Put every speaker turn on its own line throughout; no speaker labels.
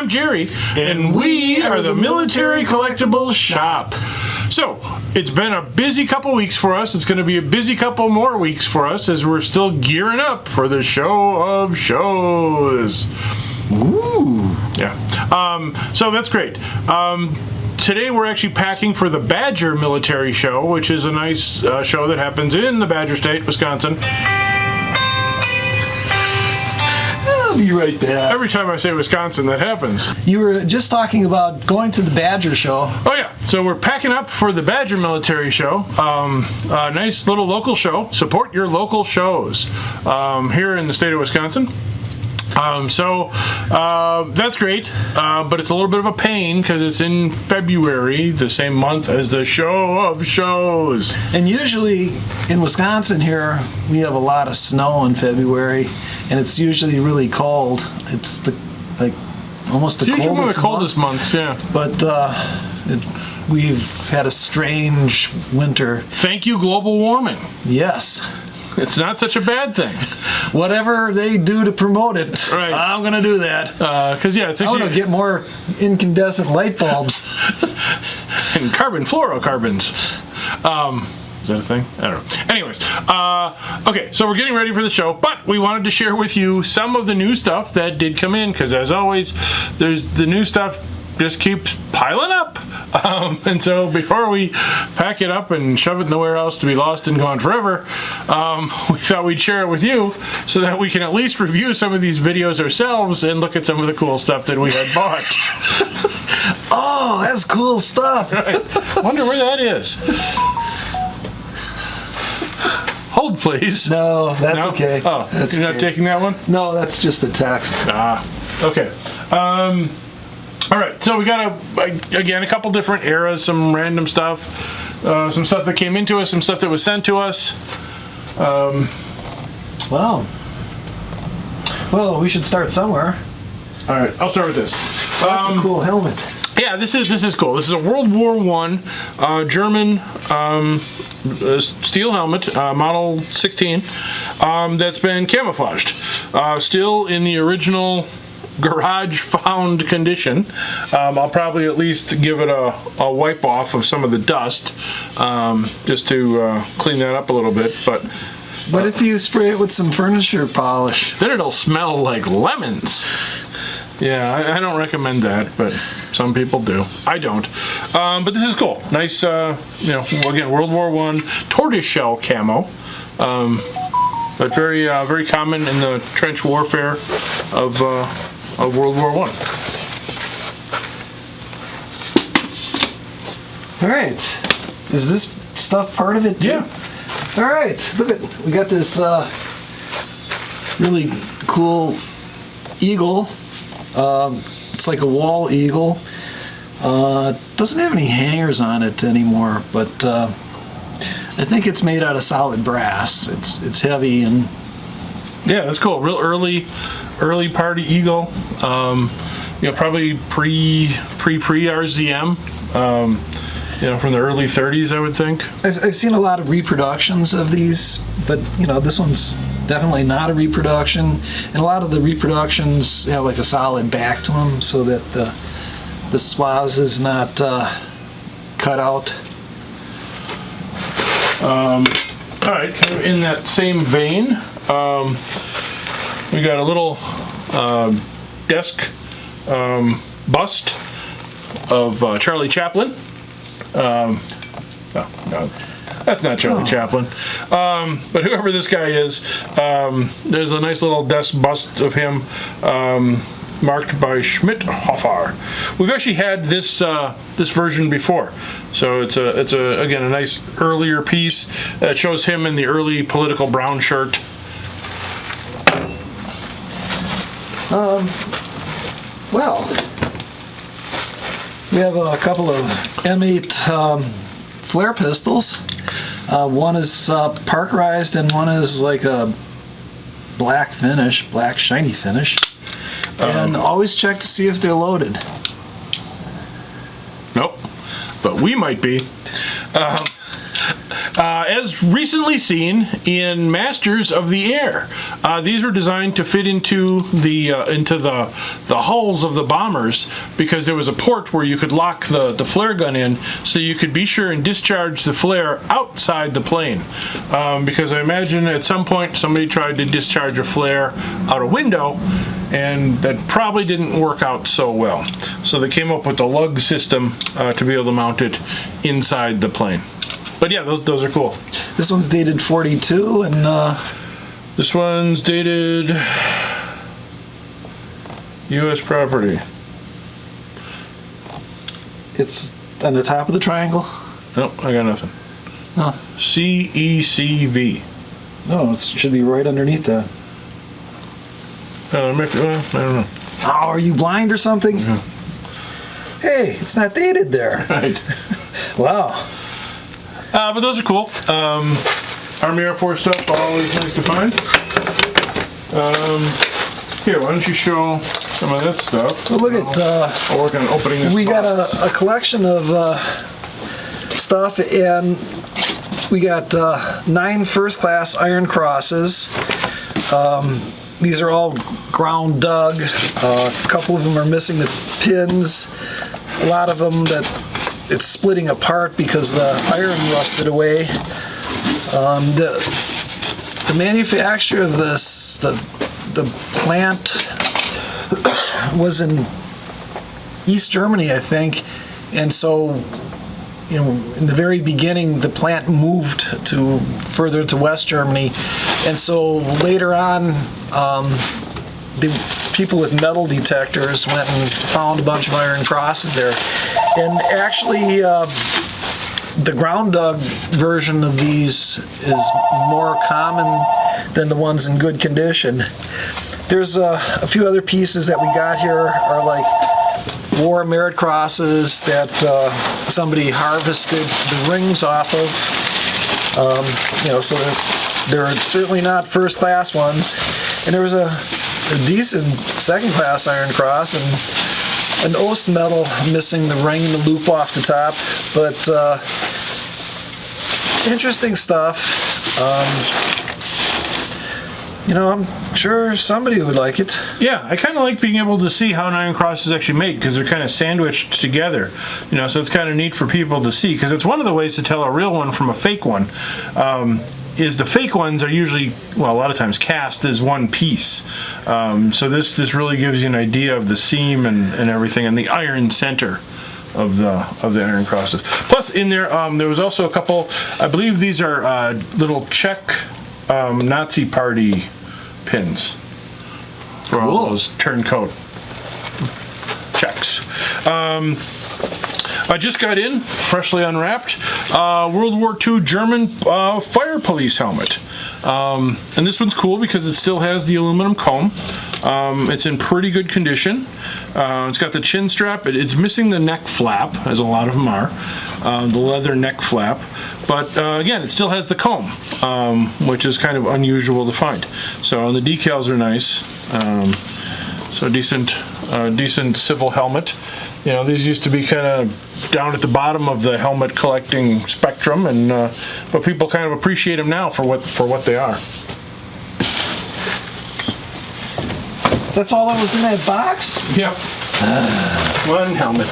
I'm Jerry, and we are the Military Collectibles Shop. So, it's been a busy couple weeks for us. It's going to be a busy couple more weeks for us as we're still gearing up for the show of shows. Ooh. Yeah. So that's great. Today we're actually packing for the Badger Military Show, which is a nice show that happens in the Badger State, Wisconsin.
I'll be right back.
Every time I say Wisconsin, that happens.
You were just talking about going to the Badger Show.
Oh yeah, so we're packing up for the Badger Military Show. A nice little local show. Support your local shows here in the state of Wisconsin. That's great, but it's a little bit of a pain because it's in February, the same month as the show of shows.
And usually in Wisconsin here, we have a lot of snow in February, and it's usually really cold. It's almost the coldest
one of the coldest months, yeah.
But we've had a strange winter.
Thank you, global warming.
Yes.
It's not such a bad thing.
Whatever they do to promote it,
right.
I'm going to do that.
Because, yeah, it's
I want to get more incandescent light bulbs.
And carbon fluorocarbons. Is that a thing? I don't know. Anyways, okay, so we're getting ready for the show, but we wanted to share with you some of the new stuff that did come in, because as always, there's the new stuff just keeps piling up. And so before we pack it up and shove it in the warehouse to be lost and gone forever, we thought we'd share it with you so that we can at least review some of these videos ourselves and look at some of the cool stuff that we had bought.
Oh, that's cool stuff.
Right. Wonder where that is. Hold, please.
No, that's okay.
Oh,
that's
you're not taking that one?
No, that's just a text.
Okay. All right, so we got, again, a couple different eras, some random stuff, some stuff that came into us, some stuff that was sent to us.
Wow. Well, we should start somewhere.
All right, I'll start with this.
That's a cool helmet.
Yeah, this is cool. This is a World War I German steel helmet, model 16, that's been camouflaged. Still in the original garage found condition. I'll probably at least give it a wipe off of some of the dust, just to clean that up a little bit. But
if you spray it with some furniture polish?
Then it'll smell like lemons. Yeah, I don't recommend that, but some people do. I don't. But this is cool. Nice, again, World War I tortoiseshell camo. But very, very common in the trench warfare of World War I.
All right. Is this stuff part of it too?
Yeah.
All right. Look at, we got this really cool eagle. It's like a wall eagle. Doesn't have any hangers on it anymore, but I think it's made out of solid brass. It's heavy and
yeah, that's cool. Real early party eagle. Probably pre RZM. From the early 30s, I would think.
I've seen a lot of reproductions of these, but this one's definitely not a reproduction. And a lot of the reproductions have like a solid back to them, so that the swaz is not cut out.
All right, kind of in that same vein, we got a little desk bust of Charlie Chaplin. No, that's not Charlie Chaplin. But whoever this guy is, there's a nice little desk bust of him, marked by Schmidt-Hofer. We've actually had this version before, so it's again a nice earlier piece that shows him in the early political brown shirt.
Well, we have a couple of M8 flare pistols. One is parkerized and one is like a black shiny finish. And always check to see if they're loaded.
Nope, but we might be. As recently seen in Masters of the Air, these were designed to fit into the hulls of the bombers because there was a port where you could lock the flare gun in, so you could be sure and discharge the flare outside the plane. Because I imagine at some point somebody tried to discharge a flare out a window, and that probably didn't work out so well. So they came up with the lug system to be able to mount it inside the plane. But yeah, those are cool.
This one's dated 42, and
this one's dated U.S. property.
it's on the top of the triangle.
Nope, I got nothing.
Huh.
CECV.
No, it should be right underneath that.
I don't know.
Oh, are you blind or something? Hey, it's not dated there.
Right.
Wow.
But those are cool. Army Air Force stuff, always nice to find. Here, why don't you show some of that stuff?
Well, look at,
I'll work on opening this
we got
box.
a collection of stuff, and we got 9 first-class Iron Crosses. These are all ground dug. A couple of them are missing the pins. A lot of them that it's splitting apart because the iron rusted away. The manufacturer of this, the plant was in East Germany, I think, and so, you know, in the very beginning, the plant moved to further to West Germany, and so later on, the people with metal detectors went and found a bunch of Iron Crosses there, and actually, the ground dug version of these is more common than the ones in good condition. There's a few other pieces that we got here are like War Merit Crosses that somebody harvested the rings off of. You know, so they're certainly not first class ones. And there was a decent second class Iron Cross and an Ost medal missing the ring and the loop off the top. But interesting stuff. You know, I'm sure somebody would like it.
Yeah, I kind of like being able to see how an Iron Cross is actually made because they're kind of sandwiched together. You know, so it's kind of neat for people to see because it's one of the ways to tell a real one from a fake one. Is the fake ones are usually, well, a lot of times cast as one piece. So this really gives you an idea of the seam and everything and the iron center of the Iron Crosses. Plus, in there, there was also a couple. I believe these are little Czech Nazi Party pins for all those turncoat Czechs. I just got in, freshly unwrapped, World War II German fire police helmet. And this one's cool because it still has the aluminum comb. It's in pretty good condition. It's got the chin strap. It's missing the neck flap, as a lot of them are, the leather neck flap. But again, it still has the comb, which is kind of unusual to find. So the decals are nice. So decent civil helmet. You know, these used to be kind of down at the bottom of the helmet collecting spectrum, and but people kind of appreciate them now for what they are.
That's all that was in that box?
Yep. One helmet.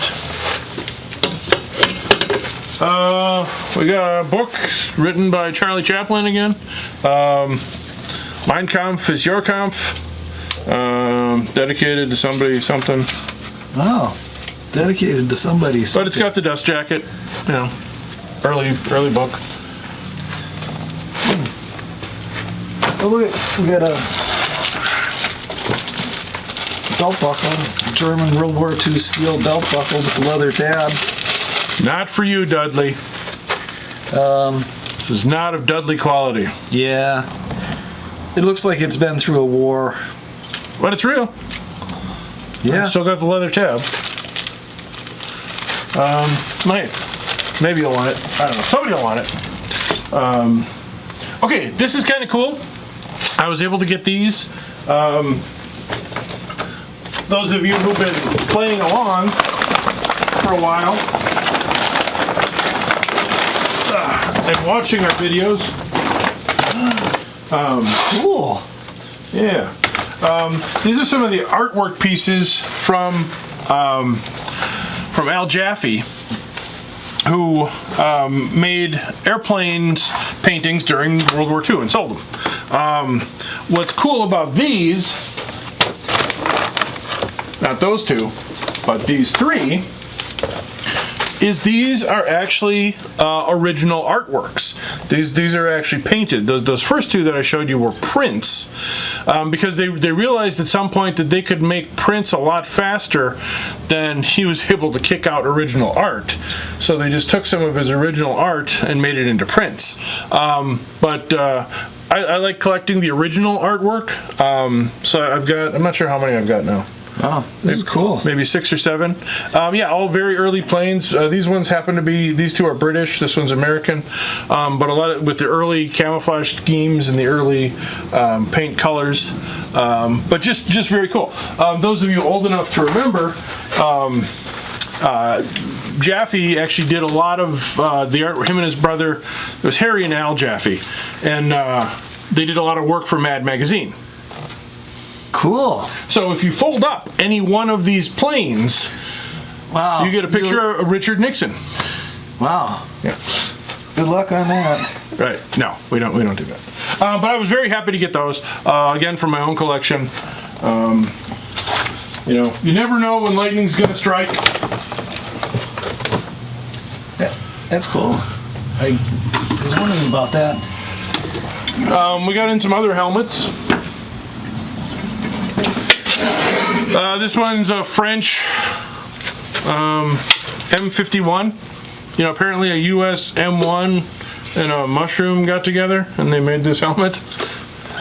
We got a book written by Charlie Chaplin again. Mein Kampf ist your Kampf. Dedicated to somebody, something.
Oh, dedicated to somebody.
But it's got the dust jacket, you know, early book.
Oh, look at, we got a belt buckle, German World War II steel belt buckle with the leather tab.
Not for you, Dudley. This is not of Dudley quality.
Yeah. It looks like it's been through a war.
But it's real.
Yeah.
It's still got the leather tab. Maybe you'll want it. I don't know. Somebody will want it. Okay, this is kind of cool. I was able to get these. Those of you who've been playing along for a while, and watching our videos.
Cool.
Yeah. These are some of the artwork pieces from Al Jaffe, who made airplanes paintings during World War II and sold them. What's cool about these, not those two, but these three, is these are actually original artworks. These are actually painted. Those first two that I showed you were prints, because they realized at some point that they could make prints a lot faster than he was able to kick out original art. So they just took some of his original art and made it into prints. But I like collecting the original artwork. So I'm not sure how many I've got now.
Wow, this is cool.
Maybe 6 or 7. Yeah, all very early planes. These ones happen to be, these two are British, this one's American. But a lot of, with the early camouflage schemes and the early paint colors. But just very cool. Those of you old enough to remember, Jaffe actually did a lot of the art, him and his brother, it was Harry and Al Jaffe. And they did a lot of work for Mad Magazine.
Cool.
So if you fold up any one of these planes,
wow,
you get a picture of Richard Nixon.
Wow.
Yeah.
Good luck on that.
Right. No, we don't do that. But I was very happy to get those again from my own collection. You know, you never know when lightning's gonna strike.
That's cool. I was wondering about that.
We got in some other helmets. This one's a French M51. You know, apparently a US M1 and a Mushroom got together and they made this helmet.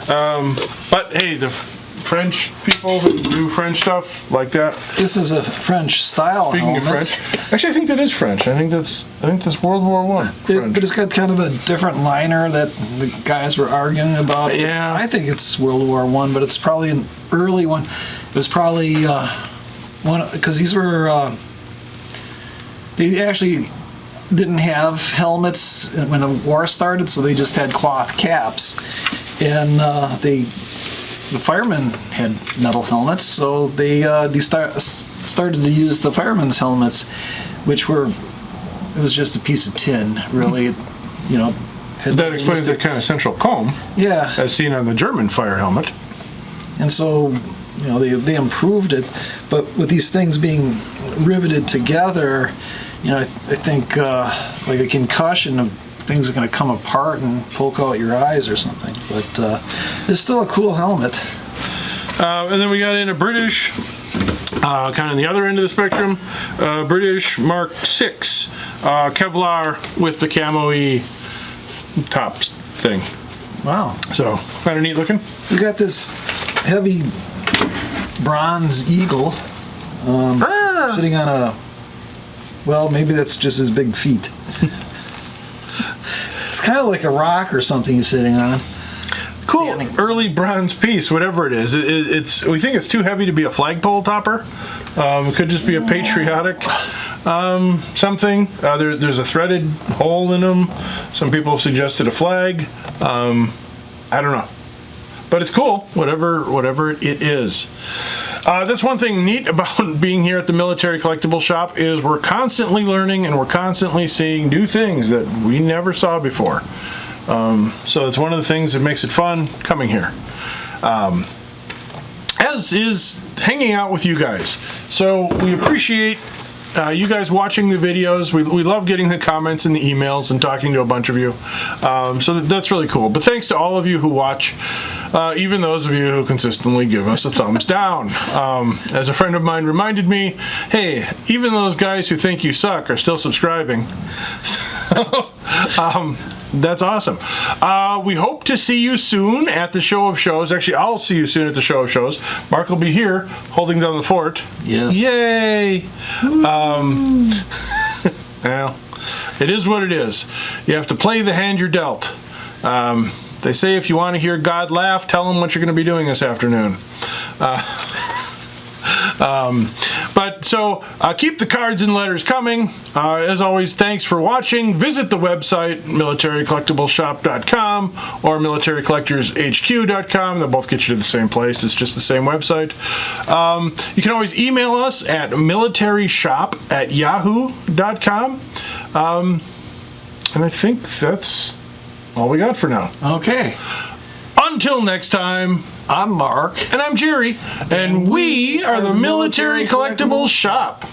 But hey, the French people who do French stuff like that.
This is a French style
Speaking
helmet.
of French, actually I think that is French. I think that's World War I.
But it's got kind of a different liner that the guys were arguing about.
Yeah.
I think it's World War I, but it's probably an early one. It was probably one, because these were they actually didn't have helmets when the war started, so they just had cloth caps, and the firemen had metal helmets, so they started to use the firemen's helmets, which were, it was just a piece of tin, really. You know,
that explains the kind of central comb,
yeah,
as seen on the German fire helmet.
And so, you know, they improved it, but with these things being riveted together, you know, I think like a concussion of things are going to come apart and poke out your eyes or something. But it's still a cool helmet.
And then we got in a British, kind of the other end of the spectrum, British Mark 6 Kevlar with the camo-y top thing.
Wow.
So kind of neat looking.
We got this heavy bronze eagle sitting on a, well, maybe that's just his big feet. It's kind of like a rock or something he's sitting on.
Cool.
Standing.
Early bronze piece, whatever it is. It's we think it's too heavy to be a flagpole topper. It could just be a patriotic something. There's a threaded hole in them. Some people have suggested a flag. I don't know. But it's cool, whatever it is. That's one thing neat about being here at the Military Collectible Shop is we're constantly learning and we're constantly seeing new things that we never saw before. So it's one of the things that makes it fun coming here. As is hanging out with you guys. So we appreciate you guys watching the videos. We love getting the comments and the emails and talking to a bunch of you. So that's really cool. But thanks to all of you who watch, even those of you who consistently give us a thumbs down. As a friend of mine reminded me, hey, even those guys who think you suck are still subscribing. That's awesome. We hope to see you soon at the Show of Shows. Actually, I'll see you soon at the Show of Shows. Mark will be here holding down the fort.
Yes.
Yay! Well, it is what it is. You have to play the hand you're dealt. They say if you want to hear God laugh, tell him what you're going to be doing this afternoon. But But so keep the cards and letters coming. As always, thanks for watching. Visit the website, militarycollectibleshop.com or militarycollectorshq.com. They'll both get you to the same place. It's just the same website. You can always email us at militaryshop@yahoo.com. And I think that's all we got for now.
Okay.
Until next time,
I'm Mark.
and I'm Jerry, and we are the Military Collectibles Shop.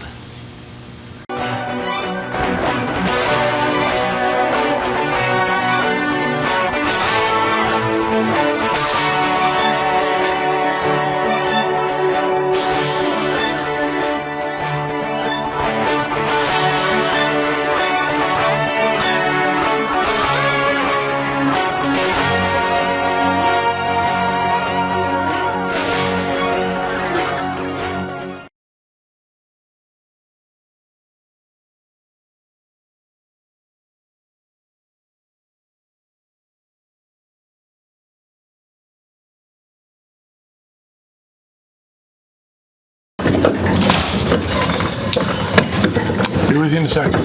Be with you in a second.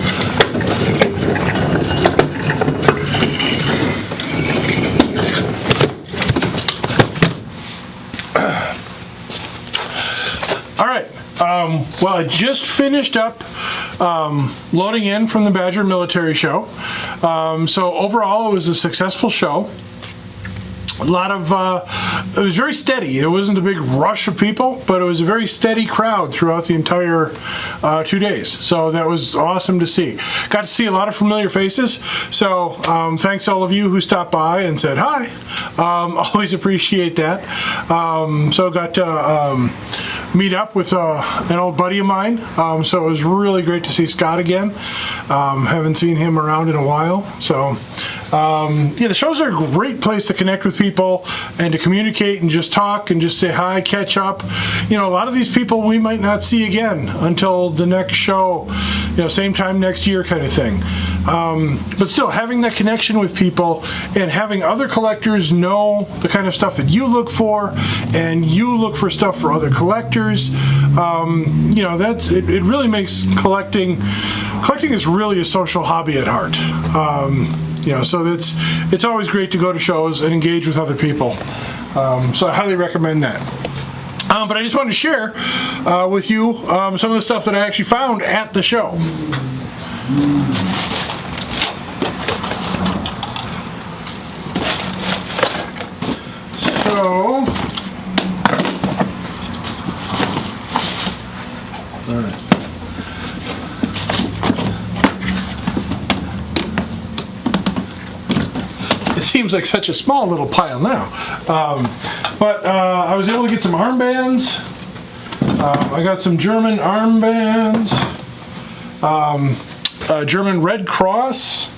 All right. Well, I just finished up loading in from the Badger Military Show. So overall, it was a successful show. A lot of, it was very steady. It wasn't a big rush of people, but it was a very steady crowd throughout the entire 2 days. So that was awesome to see. Got to see a lot of familiar faces. So thanks all of you who stopped by and said hi. Always appreciate that. So got to meet up with an old buddy of mine. So it was really great to see Scott again. Haven't seen him around in a while. So yeah, the shows are a great place to connect with people and to communicate and just talk and just say hi, catch up. You know, a lot of these people we might not see again until the next show, you know, same time next year kind of thing. But still, having that connection with people and having other collectors know the kind of stuff that you look for and you look for stuff for other collectors, you know, it really makes collecting is really a social hobby at heart. You know, so it's always great to go to shows and engage with other people. So I highly recommend that. But I just wanted to share with you some of the stuff that I actually found at the show. So, all right. It seems like such a small little pile now. But I was able to get some armbands. I got some German armbands, a German Red Cross,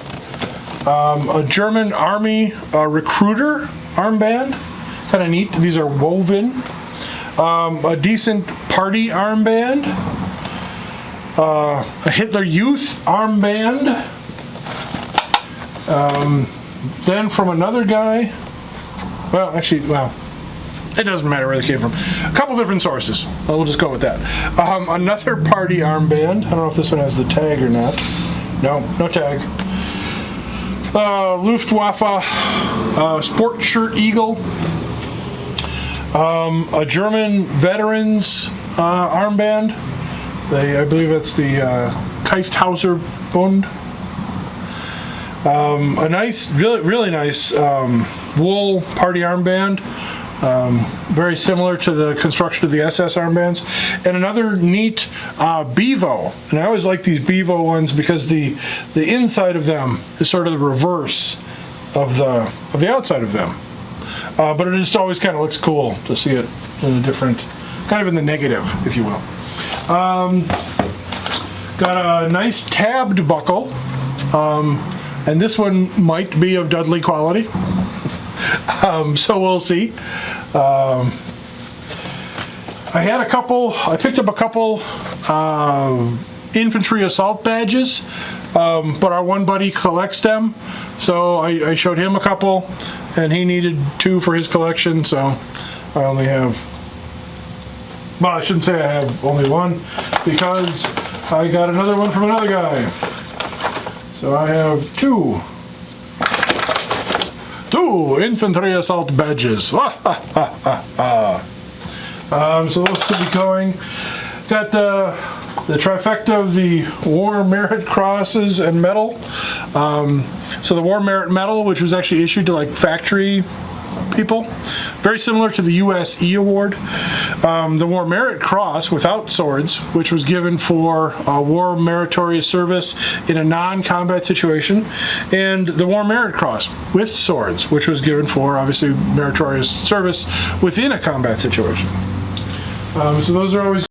a German Army recruiter armband. Kind of neat. These are woven. A decent party armband. A Hitler Youth armband. Then from another guy, it doesn't matter where they came from. A couple different sources. We'll just go with that. Another party armband. I don't know if this one has the tag or not. No tag. Luftwaffe sport shirt eagle. A German veterans armband. I believe that's the Kaiftauser Bund. A nice, really nice wool party armband, very similar to the construction of the SS armbands, and another neat Bevo. And I always like these Bevo ones because the inside of them is sort of the reverse of the outside of them. But it just always kind of looks cool to see it in a different, kind of in the negative, if you will. Got a nice tabbed buckle. And this one might be of Dudley quality, so we'll see. I picked up a couple infantry assault badges, but our one buddy collects them, so I showed him a couple, and he needed 2 for his collection, so I only have Well, I shouldn't say I have only one, because I got another one from another guy. So I have two infantry assault badges. So those should be going. Got the trifecta of the War Merit Crosses and Medal. So the War Merit Medal, which was actually issued to like factory people, very similar to the USE Award. The War Merit Cross without swords, which was given for war meritorious service in a non-combat situation, and the War Merit Cross with swords, which was given for obviously meritorious service within a combat situation. So those are always